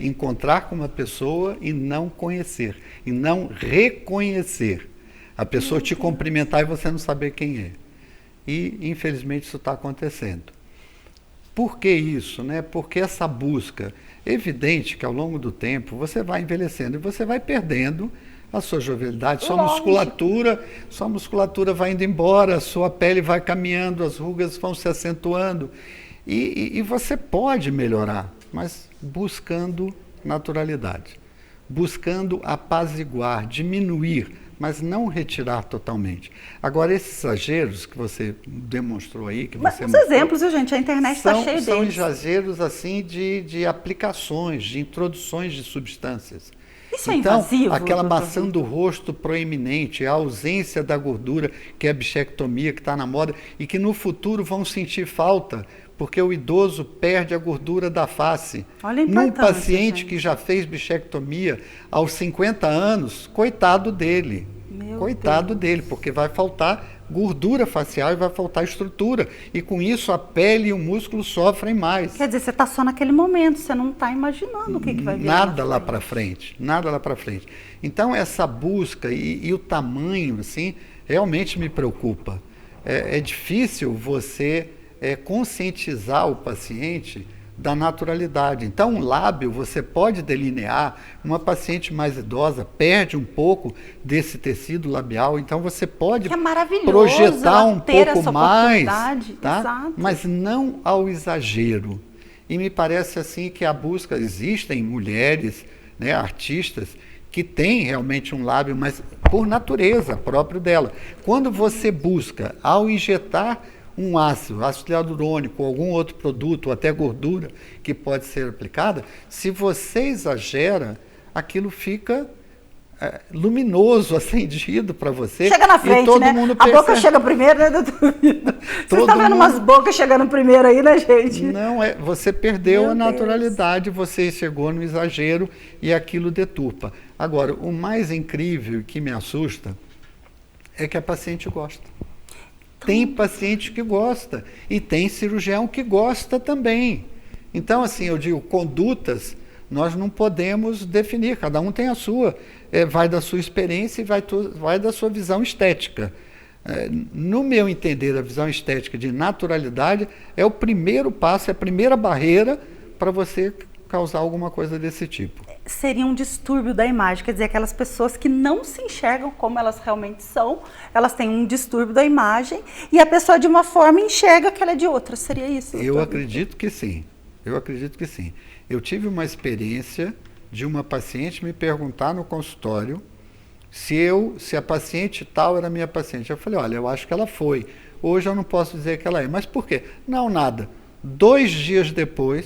encontrar com uma pessoa e não conhecer, e não reconhecer. A pessoa te cumprimentar e você não saber quem é. E, infelizmente, isso está acontecendo. Por que isso? Né? Porque essa busca, é evidente que ao longo do tempo você vai envelhecendo e você vai perdendo a sua jovialidade, sua musculatura vai indo embora, a sua pele vai caminhando, as rugas vão se acentuando. E você pode melhorar, mas buscando naturalidade, buscando apaziguar, diminuir, mas não retirar totalmente. Agora, esses exageros que você demonstrou aí, que você mostrou, exemplos, viu, gente? A internet está cheia deles. São exageros assim de aplicações, de introduções de substâncias. Isso é invasivo? Aquela maçã do rosto proeminente, a ausência da gordura, que é a bichectomia, que está na moda, e que no futuro vão sentir falta, porque o idoso perde a gordura da face. Olha a importância, num paciente gente, que já fez bichectomia aos 50 anos, coitado dele. Coitado dele, porque vai faltar gordura facial e vai faltar estrutura. E com isso a pele e o músculo sofrem mais. Quer dizer, você está só naquele momento, você não está imaginando o que vai vir. Nada lá para frente, nada lá para frente. Então essa busca e o tamanho, assim, realmente me preocupa. É difícil você conscientizar o paciente da naturalidade. Então, um lábio você pode delinear, uma paciente mais idosa perde um pouco desse tecido labial, então você pode projetar um pouco mais, tá? Mas não ao exagero. E me parece assim que a busca, existem mulheres, né, artistas, que têm realmente um lábio, mas por natureza próprio dela. Quando você busca, ao injetar um ácido hialurônico ou algum outro produto, ou até gordura que pode ser aplicada, se você exagera, aquilo fica luminoso, acendido para você. Chega na frente, todo né? Mundo a boca chega primeiro, né, doutor? Você está vendo umas bocas chegando primeiro aí, né, gente? Não, você perdeu a naturalidade, você chegou no exagero e aquilo deturpa. Agora, o mais incrível que me assusta é que a paciente gosta. Tem paciente que gosta e tem cirurgião que gosta também. Então, assim, eu digo, condutas nós não podemos definir, cada um tem a sua, vai da sua experiência e vai da sua visão estética. No meu entender, a visão estética de naturalidade é o primeiro passo, é a primeira barreira para você causar alguma coisa desse tipo. Seria um distúrbio da imagem, quer dizer, aquelas pessoas que não se enxergam como elas realmente são, elas têm um distúrbio da imagem e a pessoa de uma forma enxerga que ela é de outra, seria isso? Eu acredito que sim, Eu tive uma experiência de uma paciente me perguntar no consultório se a paciente tal era minha paciente. Eu falei, olha, eu acho que ela foi, hoje eu não posso dizer que ela é, mas por quê? Não, nada. 2 dias depois,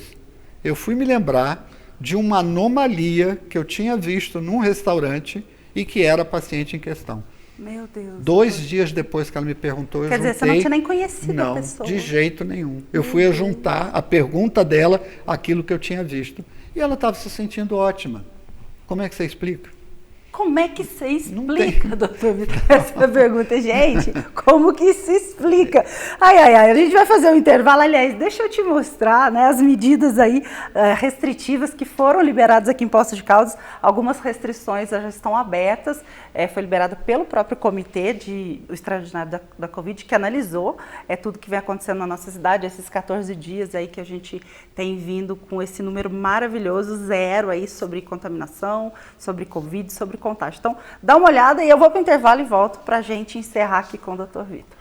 eu fui me lembrar de uma anomalia que eu tinha visto num restaurante e que era a paciente em questão. Meu Deus. 2 dias depois que ela me perguntou, eu Quer dizer, você não tinha nem conhecido a pessoa. Não, de jeito nenhum. Eu fui a juntar a pergunta dela àquilo que eu tinha visto. E ela estava se sentindo ótima. Como é que você explica? Como é que você explica, doutor Vitor, essa pergunta? Gente, como que se explica? Ai, a gente vai fazer um intervalo. Aliás, deixa eu te mostrar, né, as medidas aí restritivas que foram liberadas aqui em Poços de Caldas. Algumas restrições já estão abertas. Foi liberado pelo próprio comitê o extraordinário da Covid, que analisou tudo que vem acontecendo na nossa cidade, esses 14 dias aí que a gente tem vindo com esse número maravilhoso, 0 aí sobre contaminação, sobre Covid, sobre contágio. Então, dá uma olhada e eu vou para o intervalo e volto para a gente encerrar aqui com o Dr. Vitor.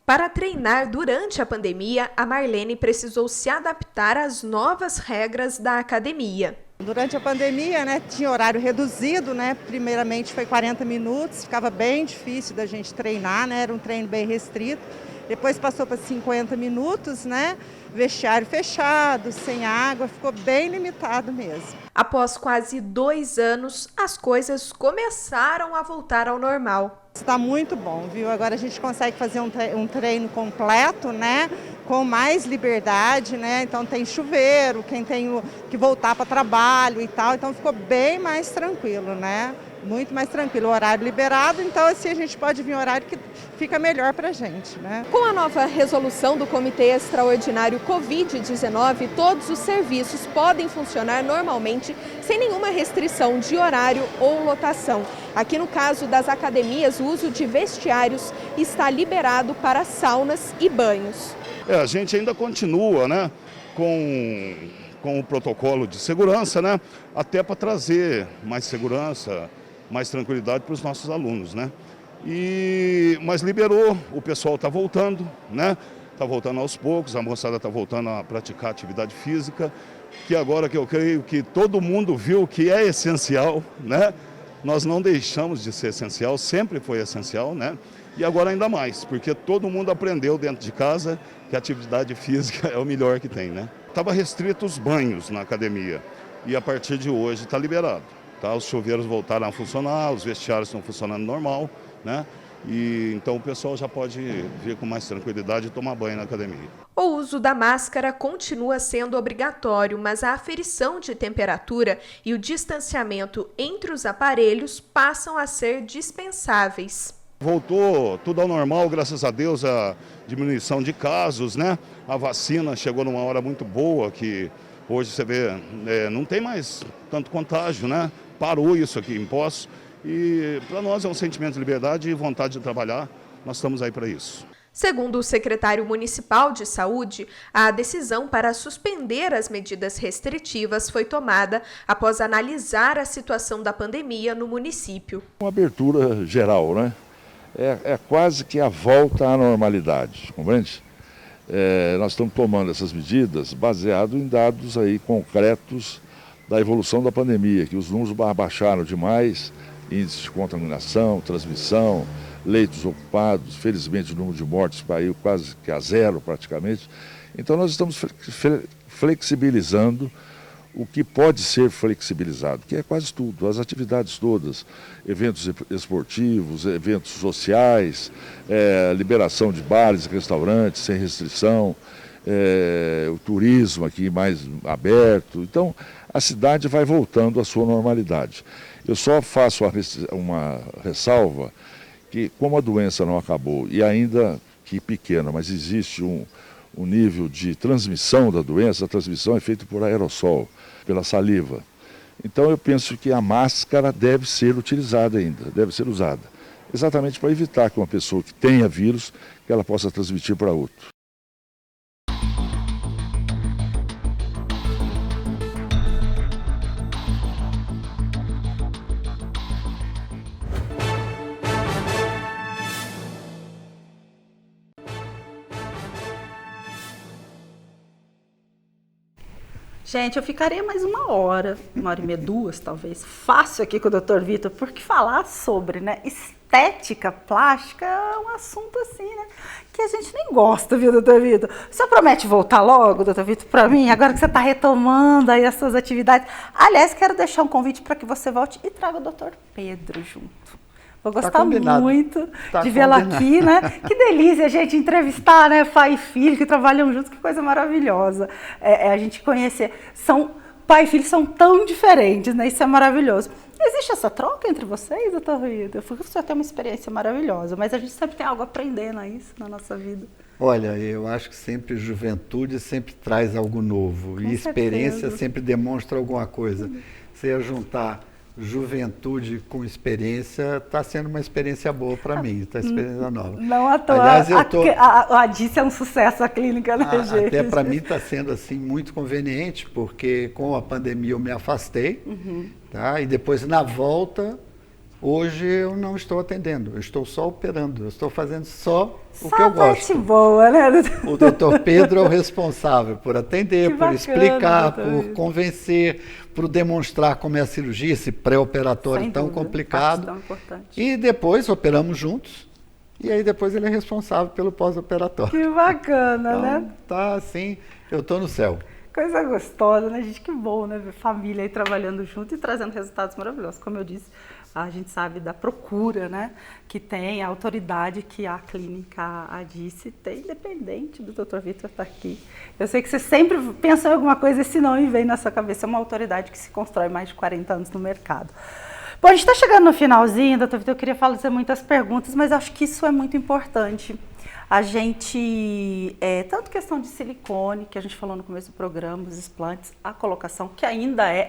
Para treinar durante a pandemia, a Marlene precisou se adaptar às novas regras da academia. Durante a pandemia, né, tinha horário reduzido, né? Primeiramente foi 40 minutos, ficava bem difícil da gente treinar, né? Era um treino bem restrito. Depois passou para 50 minutos, né? Vestiário fechado, sem água, ficou bem limitado mesmo. Após quase 2 anos, as coisas começaram a voltar ao normal. Está muito bom, viu? Agora a gente consegue fazer um treino completo, né? Com mais liberdade, né? Então tem chuveiro, quem tem que voltar para trabalho e tal, então ficou bem mais tranquilo, né? Muito mais tranquilo, o horário liberado, então assim a gente pode vir horário que fica melhor para a gente, né? Com a nova resolução do Comitê Extraordinário Covid-19, todos os serviços podem funcionar normalmente, sem nenhuma restrição de horário ou lotação. Aqui no caso das academias, o uso de vestiários está liberado para saunas e banhos. A gente ainda continua, né, com o protocolo de segurança, né, até para trazer mais segurança, mais tranquilidade para os nossos alunos, né. Mas liberou, o pessoal está voltando, né, está voltando aos poucos, a moçada está voltando a praticar atividade física, que agora que eu creio que todo mundo viu que é essencial, né, nós não deixamos de ser essencial, sempre foi essencial, né. E agora ainda mais, porque todo mundo aprendeu dentro de casa que a atividade física é o melhor que tem, né? Estava restrito os banhos na academia e a partir de hoje está liberado, tá? Os chuveiros voltaram a funcionar, os vestiários estão funcionando normal, né? E então o pessoal já pode vir com mais tranquilidade e tomar banho na academia. O uso da máscara continua sendo obrigatório, mas a aferição de temperatura e o distanciamento entre os aparelhos passam a ser dispensáveis. Voltou tudo ao normal, graças a Deus, a diminuição de casos, né? A vacina chegou numa hora muito boa, que hoje você vê, não tem mais tanto contágio, né? Parou isso aqui em Poços e para nós é um sentimento de liberdade e vontade de trabalhar, nós estamos aí para isso. Segundo o secretário municipal de saúde, a decisão para suspender as medidas restritivas foi tomada após analisar a situação da pandemia no município. Uma abertura geral, né? É quase que a volta à normalidade, compreende? Nós estamos tomando essas medidas baseado em dados aí concretos da evolução da pandemia, que os números baixaram demais, índice de contaminação, transmissão, leitos ocupados, felizmente o número de mortes caiu quase que a 0 praticamente. Então nós estamos flexibilizando o que pode ser flexibilizado, que é quase tudo, as atividades todas, eventos esportivos, eventos sociais, liberação de bares e restaurantes sem restrição, o turismo aqui mais aberto. Então, a cidade vai voltando à sua normalidade. Eu só faço uma ressalva que, como a doença não acabou, e ainda que pequena, mas existe um nível de transmissão da doença, a transmissão é feita por aerossol, pela saliva. Então eu penso que a máscara deve ser utilizada ainda, deve ser usada, exatamente para evitar que uma pessoa que tenha vírus, que ela possa transmitir para outro. Gente, eu ficaria mais 1 hora e meia, 2 talvez, fácil aqui com o Dr. Vitor, porque falar sobre, né, estética estética plástica é um assunto assim, né? Que a gente nem gosta, viu, doutor Vitor? O senhor promete voltar logo, doutor Vitor, para mim, agora que você está retomando aí as suas atividades? Aliás, quero deixar um convite para que você volte e traga o doutor Pedro junto. Vou gostar muito de vê-lo aqui, né? Que delícia a gente entrevistar, né? Pai e filho que trabalham juntos, que coisa maravilhosa. A gente conhecer. Pai e filho são tão diferentes, né? Isso é maravilhoso. Existe essa troca entre vocês, doutor Vitor? O senhor tem uma experiência maravilhosa, mas a gente sempre tem algo a aprender, não é isso, na nossa vida? Olha, eu acho que sempre juventude sempre traz algo novo. E experiência sempre demonstra alguma coisa. Você ia juntar juventude com experiência, está sendo uma experiência boa para mim, está experiência nova. Não à toa, aliás, a Adice é um sucesso, a clínica, né, gente? Até para mim está sendo assim muito conveniente, porque com a pandemia eu me afastei, tá? E depois na volta, hoje eu não estou atendendo, eu estou só operando, eu estou fazendo só o que eu gosto. Boa, né? O doutor Pedro é o responsável por atender, por explicar, por convencer, por demonstrar como é a cirurgia, esse pré-operatório tão complicado. Tão importante. E depois operamos juntos, e aí depois ele é responsável pelo pós-operatório. Que bacana, então, né? Tá assim, eu estou no céu. Coisa gostosa, né, gente? Que bom, né? Ver família aí trabalhando junto e trazendo resultados maravilhosos. Como eu disse, a gente sabe da procura, né, que tem, a autoridade que a clínica Adice tem, independente do Dr. Vitor estar aqui. Eu sei que você sempre pensa em alguma coisa e esse nome vem na sua cabeça. É uma autoridade que se constrói mais de 40 anos no mercado. Bom, a gente está chegando no finalzinho, Dr. Vitor, eu queria fazer muitas perguntas, mas acho que isso é muito importante. A gente, tanto questão de silicone, que a gente falou no começo do programa, os implantes, a colocação, que ainda é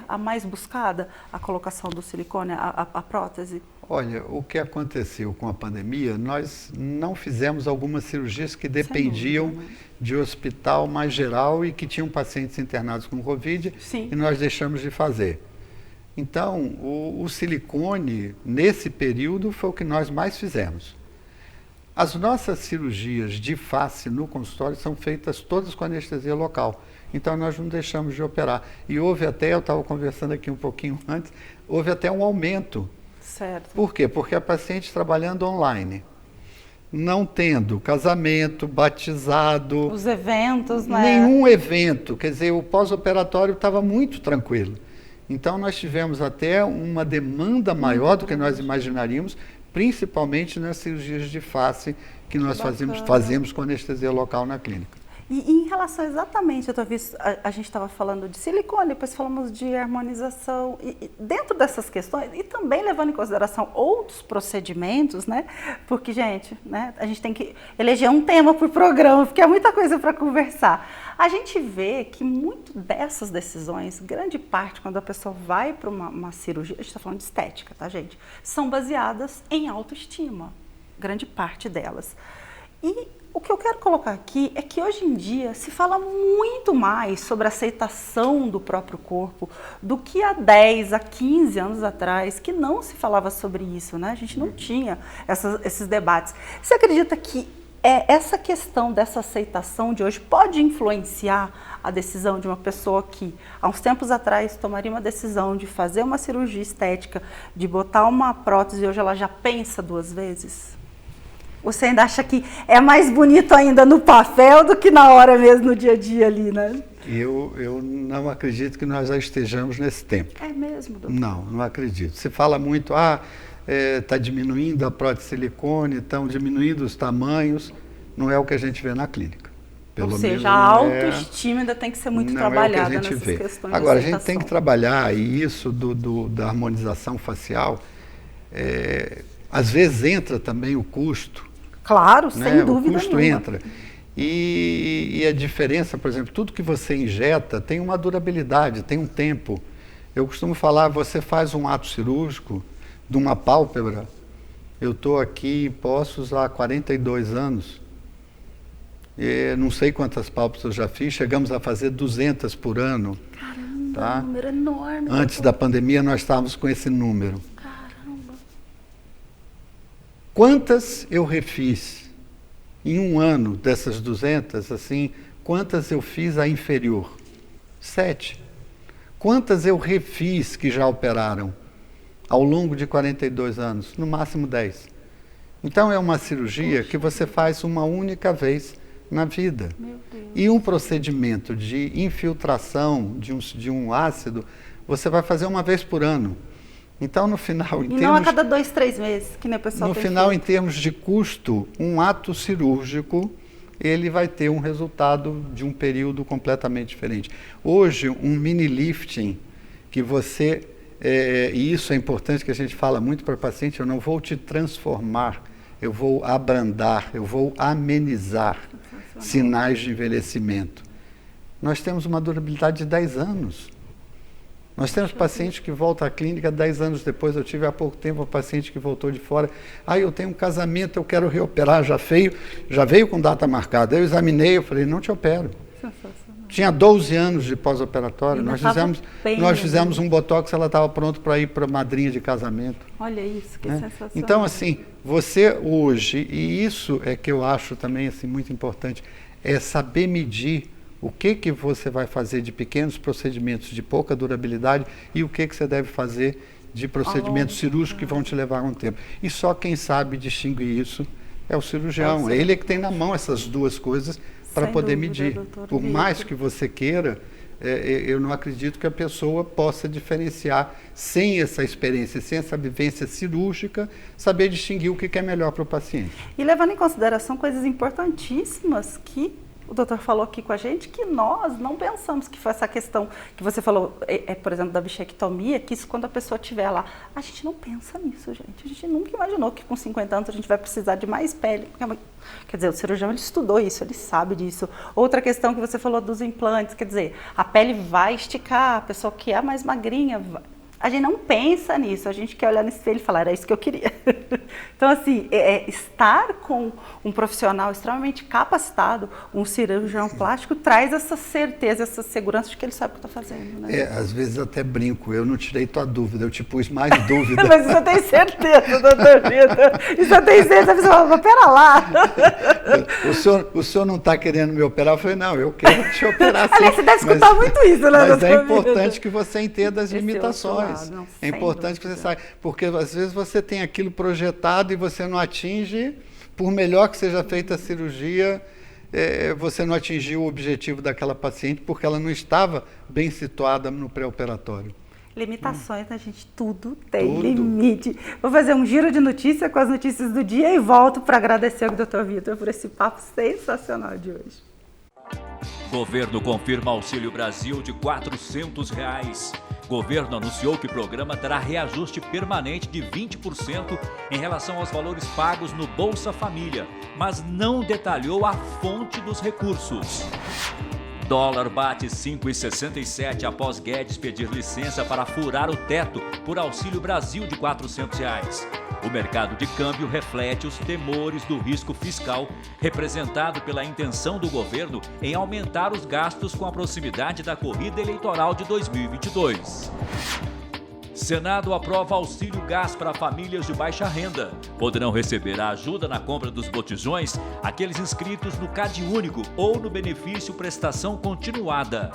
a mais buscada, a colocação do silicone, a prótese? Olha, o que aconteceu com a pandemia, nós não fizemos algumas cirurgias que dependiam de hospital mais geral e que tinham pacientes internados com Covid, e nós deixamos de fazer. Então, o silicone, nesse período, foi o que nós mais fizemos. As nossas cirurgias de face no consultório são feitas todas com anestesia local. Então, nós não deixamos de operar. E houve até, eu estava conversando aqui um pouquinho antes, houve até um aumento. Certo. Por quê? Porque a paciente trabalhando online, não tendo casamento, batizado... Os eventos, né? Nenhum evento. Quer dizer, o pós-operatório estava muito tranquilo. Então, nós tivemos até uma demanda maior do que nós imaginaríamos, principalmente nas cirurgias de face que nós fazemos com anestesia local na clínica. E em relação exatamente, a gente estava falando de silicone, depois falamos de harmonização, e dentro dessas questões, e também levando em consideração outros procedimentos, né? Porque, gente, né, a gente tem que eleger um tema por programa, porque é muita coisa para conversar. A gente vê que muito dessas decisões, grande parte, quando a pessoa vai para uma cirurgia, a gente está falando de estética, tá, gente? São baseadas em autoestima, grande parte delas. E o que eu quero colocar aqui é que hoje em dia se fala muito mais sobre a aceitação do próprio corpo do que há 10, a 15 anos atrás, que não se falava sobre isso, né? A gente não tinha esses debates. Você acredita que essa questão dessa aceitação de hoje pode influenciar a decisão de uma pessoa que, há uns tempos atrás, tomaria uma decisão de fazer uma cirurgia estética, de botar uma prótese e hoje ela já pensa 2 vezes? Você ainda acha que é mais bonito ainda no papel do que na hora mesmo, no dia a dia ali, né? Eu não acredito que nós já estejamos nesse tempo. É mesmo, doutor? Não acredito. Você fala muito, está diminuindo a prótese de silicone, estão diminuindo os tamanhos. Não é o que a gente vê na clínica. Ou seja, a autoestima ainda tem que ser muito trabalhada nessas questões. Agora, a gente tem que trabalhar, e isso da harmonização facial, às vezes entra também o custo. Claro, sem dúvida nenhuma. O custo entra. E a diferença, por exemplo, tudo que você injeta tem uma durabilidade, tem um tempo. Eu costumo falar, você faz um ato cirúrgico de uma pálpebra, eu estou aqui em Poços há 42 anos, e não sei quantas pálpebras eu já fiz, chegamos a fazer 200 por ano. Caramba, tá? Um número enorme. Antes da pandemia nós estávamos com esse número. Caramba. Quantas eu refiz em um ano dessas 200, assim, quantas eu fiz a inferior? 7. Quantas eu refiz que já operaram? ao longo de 42 anos? No máximo 10. Então, é uma cirurgia que você faz uma única vez na vida. E um procedimento de infiltração de um ácido, você vai fazer uma vez por ano. Então, no final... não a cada 2, 3 meses, que nem o pessoal no tem final, feito. em termos de custo, um ato cirúrgico, ele vai ter um resultado de um período completamente diferente. Hoje, um mini lifting, que você... e isso é importante, que a gente fala muito para o paciente, eu não vou te transformar, eu vou abrandar, eu vou amenizar sinais de envelhecimento. Nós temos uma durabilidade de 10 anos. Nós temos pacientes que voltam à clínica 10 anos depois. Eu tive há pouco tempo um paciente que voltou de fora. Eu tenho um casamento, eu quero reoperar, já veio com data marcada. Eu examinei, eu falei, não te opero. Tinha 12 anos de pós-operatório. Nós fizemos um botox, ela estava pronta para ir para madrinha de casamento. Olha isso, que sensacional. Então, assim, você hoje, e isso é que eu acho também assim, muito importante, é saber medir o que você vai fazer de pequenos procedimentos de pouca durabilidade e o que você deve fazer de procedimentos cirúrgicos que vão te levar um tempo. E só quem sabe distinguir isso é o cirurgião. É ele que tem na mão essas duas coisas para poder medir. Por mais que você queira, eu não acredito que a pessoa possa diferenciar, sem essa experiência, sem essa vivência cirúrgica, saber distinguir o que é melhor para o paciente. E levando em consideração coisas importantíssimas que o doutor falou aqui com a gente, que nós não pensamos, que foi essa questão que você falou, por exemplo, da bichectomia, que isso quando a pessoa estiver lá, a gente não pensa nisso, gente. A gente nunca imaginou que com 50 anos a gente vai precisar de mais pele. Quer dizer, o cirurgião, ele estudou isso, ele sabe disso. Outra questão que você falou dos implantes, quer dizer, a pele vai esticar, a pessoa que é mais magrinha, a gente não pensa nisso, a gente quer olhar no espelho e falar, era isso que eu queria. Então, assim, estar com um profissional extremamente capacitado, um cirurgião plástico, traz essa certeza, essa segurança de que ele sabe o que está fazendo. Né? Às vezes até brinco, eu não tirei tua dúvida, eu te pus mais dúvida. Mas isso eu tenho certeza, doutor Vitor. Isso eu tenho certeza. Você fala, pera lá. O senhor não está querendo me operar? Eu falei, não, eu quero te operar sim. Aliás, você deve escutar muito isso, né, mas é importante que você entenda as limitações. Não, é importante que você saiba, porque às vezes você tem aquilo projetado e você não atinge, por melhor que seja feita a cirurgia, você não atingiu o objetivo daquela paciente porque ela não estava bem situada no pré-operatório. Limitações, né, gente? Tudo tem limite. Vou fazer um giro de notícias com as notícias do dia e volto para agradecer ao Dr. Vitor por esse papo sensacional de hoje. Governo confirma Auxílio Brasil de R$ 400. Governo anunciou que o programa terá reajuste permanente de 20% em relação aos valores pagos no Bolsa Família, mas não detalhou a fonte dos recursos. Dólar bate 5,67 após Guedes pedir licença para furar o teto por Auxílio Brasil de R$ 400. O mercado de câmbio reflete os temores do risco fiscal, representado pela intenção do governo em aumentar os gastos com a proximidade da corrida eleitoral de 2022. Senado aprova auxílio gás para famílias de baixa renda. Poderão receber a ajuda na compra dos botijões aqueles inscritos no CadÚnico ou no benefício prestação continuada.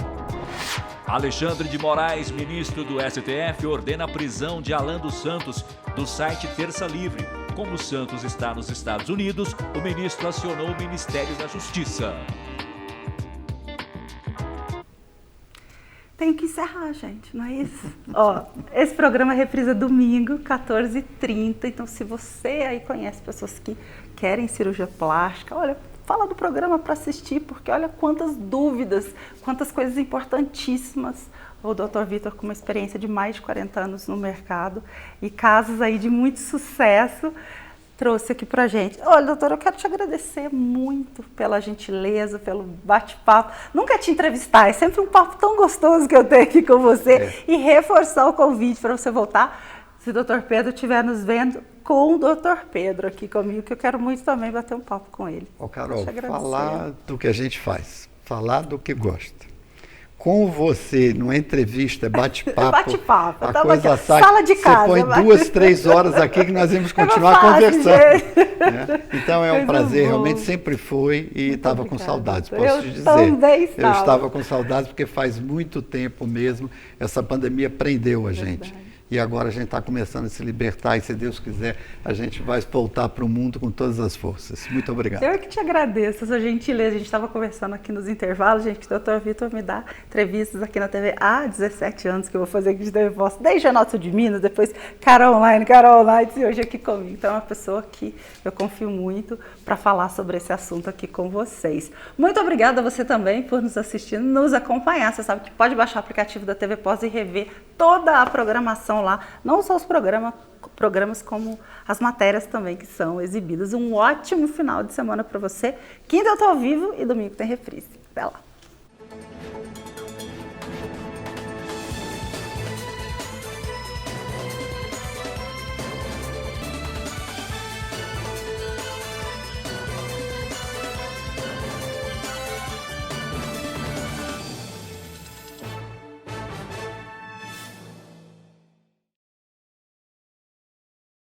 Alexandre de Moraes, ministro do STF, ordena a prisão de Alan dos Santos do site Terça Livre. Como o Santos está nos Estados Unidos, o ministro acionou o Ministério da Justiça. Tem que encerrar, gente, não é isso? Esse programa reprisa domingo, 14h30. Então, se você aí conhece pessoas que querem cirurgia plástica, olha, fala do programa para assistir, porque olha quantas dúvidas, quantas coisas importantíssimas. O Dr. Vitor, com uma experiência de mais de 40 anos no mercado e casos aí de muito sucesso, trouxe aqui pra gente. Olha, doutor, eu quero te agradecer muito pela gentileza, pelo bate-papo. Nunca te entrevistar, é sempre um papo tão gostoso que eu tenho aqui com você. E reforçar o convite para você voltar, se o doutor Pedro estiver nos vendo, com o doutor Pedro aqui comigo, que eu quero muito também bater um papo com ele. Carol, falar do que a gente faz, falar do que gosta. Com você, numa entrevista, bate-papo, bate-papo, a coisa sai, sala de casa. Você põe 2, 3 horas aqui que nós vamos continuar conversando. Né? Então é um prazer, realmente sempre foi e estava com saudades, posso te dizer. Também estava. Eu estava com saudades porque faz muito tempo mesmo, essa pandemia prendeu a gente. e agora a gente está começando a se libertar e, se Deus quiser, a gente vai voltar para o mundo com todas as forças. Muito obrigado. Eu que te agradeço a sua gentileza. A gente estava conversando aqui nos intervalos, gente, que o Dr. Vitor me dá entrevistas aqui na TV há 17 anos que eu vou fazer aqui de TV Voz, desde a Norte de Minas, depois Carol Online, e hoje aqui comigo. Então é uma pessoa que eu confio muito para falar sobre esse assunto aqui com vocês. Muito obrigada a você também por nos assistir, nos acompanhar. Você sabe que pode baixar o aplicativo da TV Pós e rever toda a programação lá, não só os programas como as matérias também que são exibidas. Um ótimo final de semana para você. Quinta eu tô ao vivo e domingo tem reprise. Até lá.